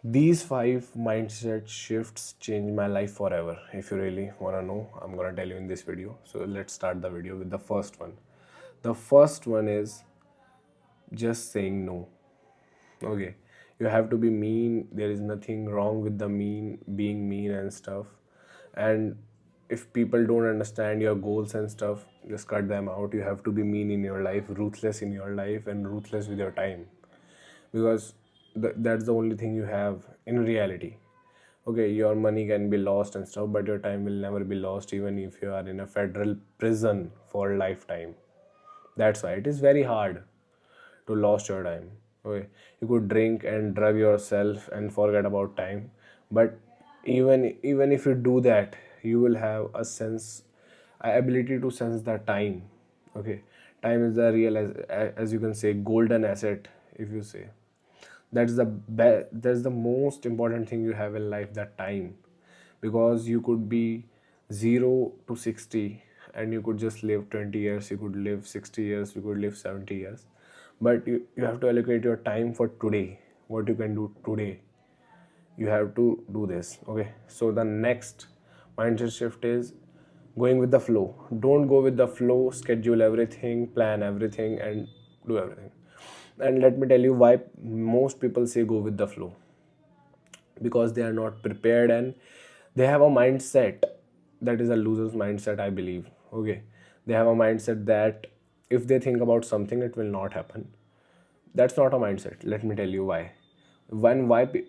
These five mindset shifts changed my life forever. If you really want to know, I'm going to tell you in this video. So let's start the video with the first one. The first one is just saying no. Okay, you have to be mean. There is nothing wrong with the mean, being mean and stuff. And if people don't understand your goals and stuff, just cut them out. You have to be mean in your life, ruthless in your life, and ruthless with your time, because that's the only thing you have in reality. Okay, your money can be lost and stuff, but your time will never be lost, even if you are in a federal prison for a lifetime. That's why it is very hard to lost your time. Okay, you could drink and drug yourself and forget about time, but even if you do that, you will have a ability to sense the time. Okay, time is the real, as you can say, golden asset, if you say. That's the most important thing you have in life, that time. Because you could be 0 to 60, and you could just live 20 years, you could live 60 years, you could live 70 years, but you have to allocate your time for today, what you can do today. You have to do this. Okay, so the next mindset shift is going with the flow. Don't go with the flow, schedule everything, plan everything, and do everything. And let me tell you why most people say go with the flow. Because they are not prepared, and they have a mindset that is a loser's mindset, I believe. Okay, they have a mindset that if they think about something, it will not happen. That's not a mindset. Let me tell you why.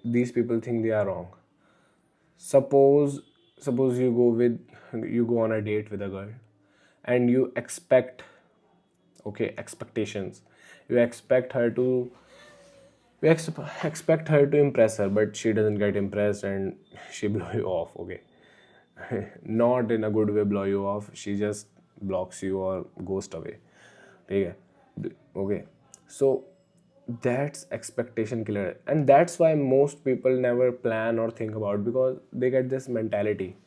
These people think they are wrong. Suppose you go on a date with a girl, and you expect, okay, expectations. You expect her to expect her to impress her, but she doesn't get impressed, and she blow you off. Okay, not in a good way blow you off. She just blocks you or ghost away. Okay, okay. So that's expectation killer, and that's why most people never plan or think about, because they get this mentality.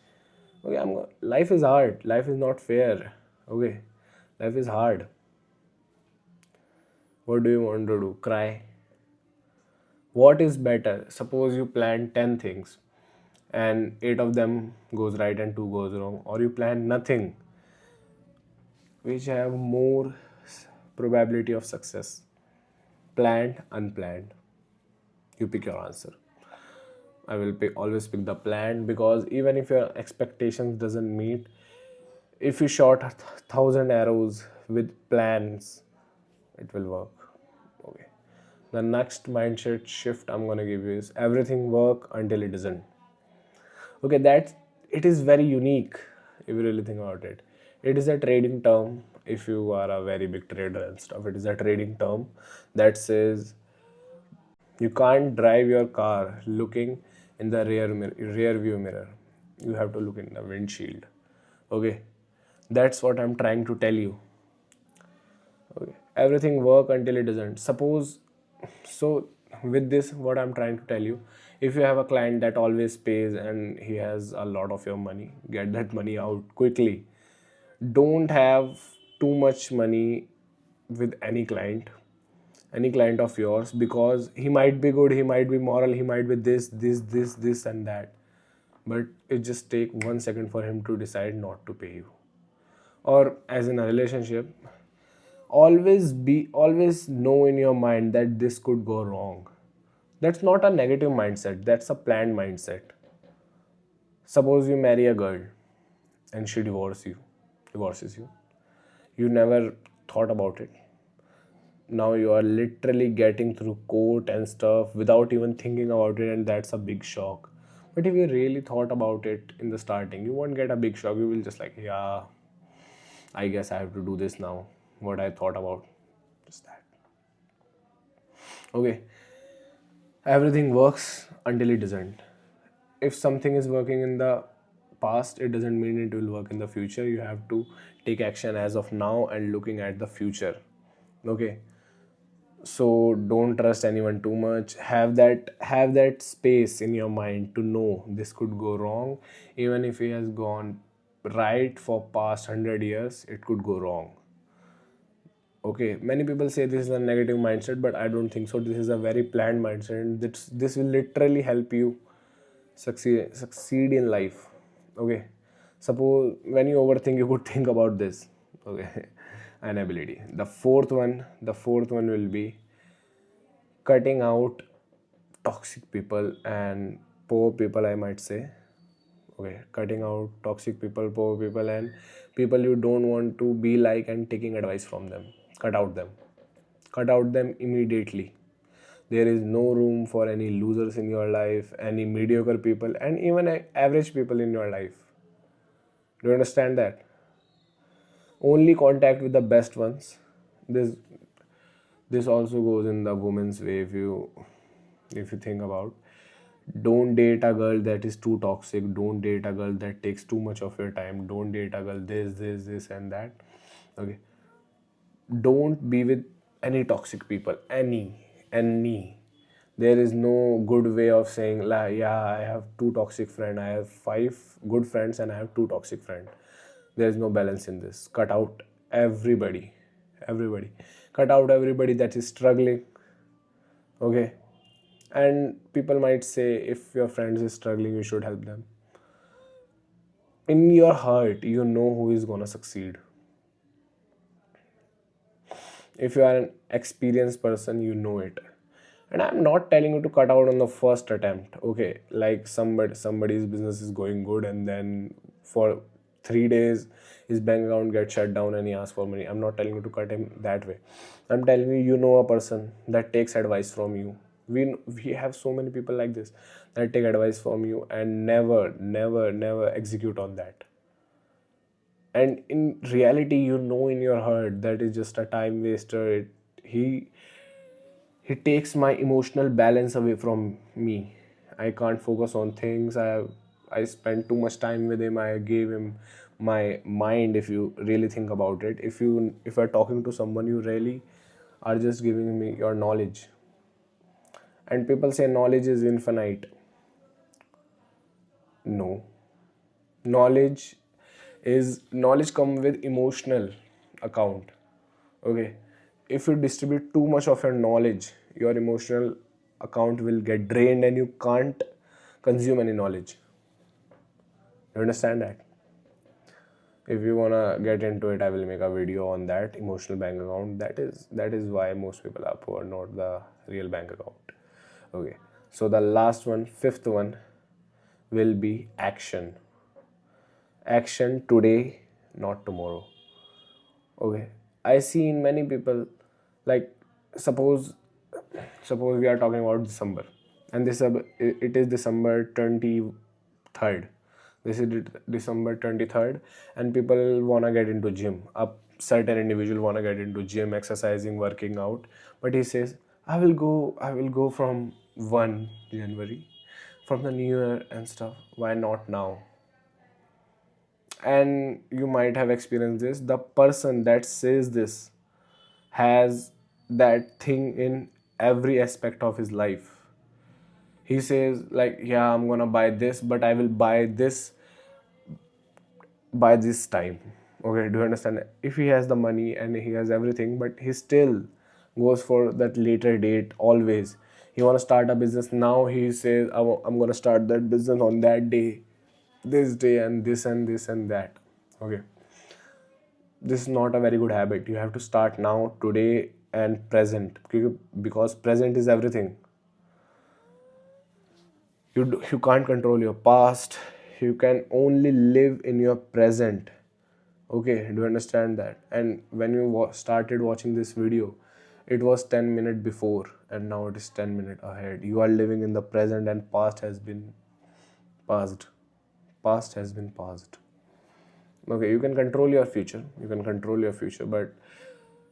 Okay, life is hard, life is not fair. Okay, life is hard. What do you want to do, cry? What is better? Suppose you plan 10 things and 8 of them goes right and 2 goes wrong, or you plan nothing, which have more probability of success? Planned, unplanned. You pick your answer. I will always pick the plan, because even if your expectations doesn't meet, if you shot 1,000 arrows with plans, it will work. Okay. The next mindset shift I'm gonna give you is everything work until it doesn't. Okay, that it is very unique if you really think about it. It is a trading term. If you are a very big trader and stuff, it is a trading term that says you can't drive your car looking in the rear view mirror. You have to look in the windshield. Okay, that's what I'm trying to tell you. Okay, everything work until it doesn't. Suppose, so with this, what I'm trying to tell you, if you have a client that always pays and he has a lot of your money, get that money out quickly. Don't have too much money with any client of yours, because he might be good, he might be moral, he might be this and that, but it just take 1 second for him to decide not to pay you. Or as in a relationship, always know in your mind that this could go wrong. That's not a negative mindset, that's a planned mindset. Suppose you marry a girl and she divorces you. You never thought about it. Now you are literally getting through court and stuff without even thinking about it, and that's a big shock. But if you really thought about it in the starting, you won't get a big shock. You will just like, yeah, I guess I have to do this now. What I thought about, just that. Okay, everything works until it doesn't. If something is working in the past, it doesn't mean it will work in the future. You have to take action as of now and looking at the future. Okay, so don't trust anyone too much. Have that space in your mind to know this could go wrong. Even if it has gone right for past 100 years, it could go wrong. Okay, many people say this is a negative mindset, but I don't think so. This is a very planned mindset, and this will literally help you succeed in life. Okay, suppose when you overthink, you could think about this. Okay, an ability. The fourth one will be cutting out toxic people and poor people, I might say. Okay, cutting out toxic people, poor people, and people you don't want to be like, and taking advice from them. Cut out them. Cut out them immediately. There is no room for any losers in your life, any mediocre people, and even average people in your life. Do you understand that? Only contact with the best ones. This this also goes in the woman's way. If you think about, don't date a girl that is too toxic. Don't date a girl that takes too much of your time. Don't date a girl this and that. Okay, don't be with any toxic people. Any There is no good way of saying like, yeah, I have two toxic friends, I have five good friends, and I have two toxic friends. There is no balance in this. Cut out everybody. Cut out everybody that is struggling. Okay, and people might say, if your friends is struggling, you should help them. In your heart, you know who is gonna succeed. If you are an experienced person, you know it. And I'm not telling you to cut out on the first attempt. Okay, like somebody's business is going good, and then for 3 days his bank account gets shut down and he asks for money. I'm not telling you to cut him that way. I'm telling you, you know a person that takes advice from you. We have so many people like this that take advice from you and never execute on that. And in reality, you know in your heart that is just a time waster. He takes my emotional balance away from me. I can't focus on things. I spend too much time with him. I gave him my mind. If you really think about it, if you're talking to someone, you really are just giving me your knowledge. And people say knowledge is infinite. No, knowledge knowledge come with emotional account. Okay, if you distribute too much of your knowledge, your emotional account will get drained and you can't consume any knowledge. You understand that? If you wanna get into it, I will make a video on that emotional bank account. That is why most people are poor, not the real bank account. Okay, so the last one, fifth one, will be action. Action today, not tomorrow. Okay, I see in many people, like, suppose we are talking about December, and this it is December 23rd. This is December 23rd, and people wanna get into gym. A certain individual wanna get into gym, exercising, working out, but he says, I will go from 1 January, from the new year and stuff. Why not now? And you might have experienced this. The person that says this has that thing in every aspect of his life. He says like, yeah, I'm gonna buy this, but I will buy this by this time. Okay, do you understand? If he has the money and he has everything, but he still goes for that later date always. He want to start a business now. He says, I'm gonna start that business on that day, this day, and this and this and that. Okay, this is not a very good habit. You have to start now, today, and present, because present is everything. You can't control your past. You can only live in your present. Okay, do you understand that? And when you started watching this video, it was 10 minutes before, and now it is 10 minutes ahead. You are living in the present, and past has been passed. Past has been passed. Okay, you can control your future. You can control your future, but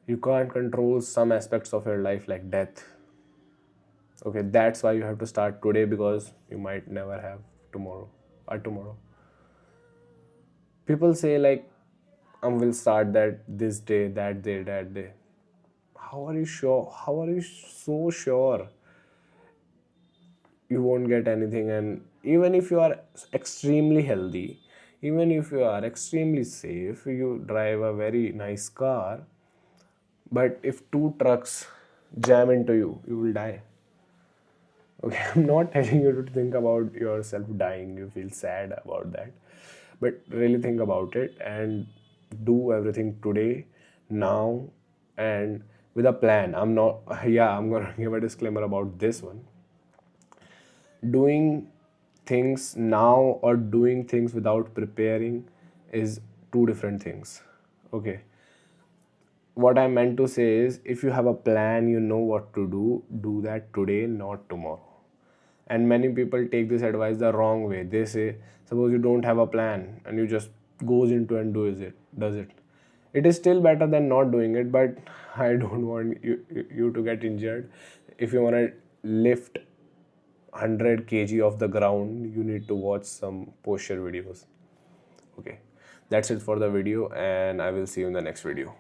you can't control some aspects of your life, like death. Okay, that's why you have to start today, because you might never have tomorrow or tomorrow. People say like, I will start that this day, that day, that day. How are you sure? How are you so sure you won't get anything? And even if you are extremely healthy, even if you are extremely safe, you drive a very nice car, But if two trucks jam into you, you will die. Okay, I'm not telling you to think about yourself dying, you feel sad about that. But really think about it and do everything today, now, and with a plan. I'm not, yeah, I'm gonna give a disclaimer about this one. Doing things now or doing things without preparing is two different things. Okay, what I meant to say is, if you have a plan, you know what to do that today, not tomorrow. And many people take this advice the wrong way. They say, suppose you don't have a plan and you just goes into and does it. It is still better than not doing it, but I don't want you to get injured. If you want to lift 100 kg off the ground, you need to watch some posture videos. Okay, that's it for the video, and I will see you in the next video.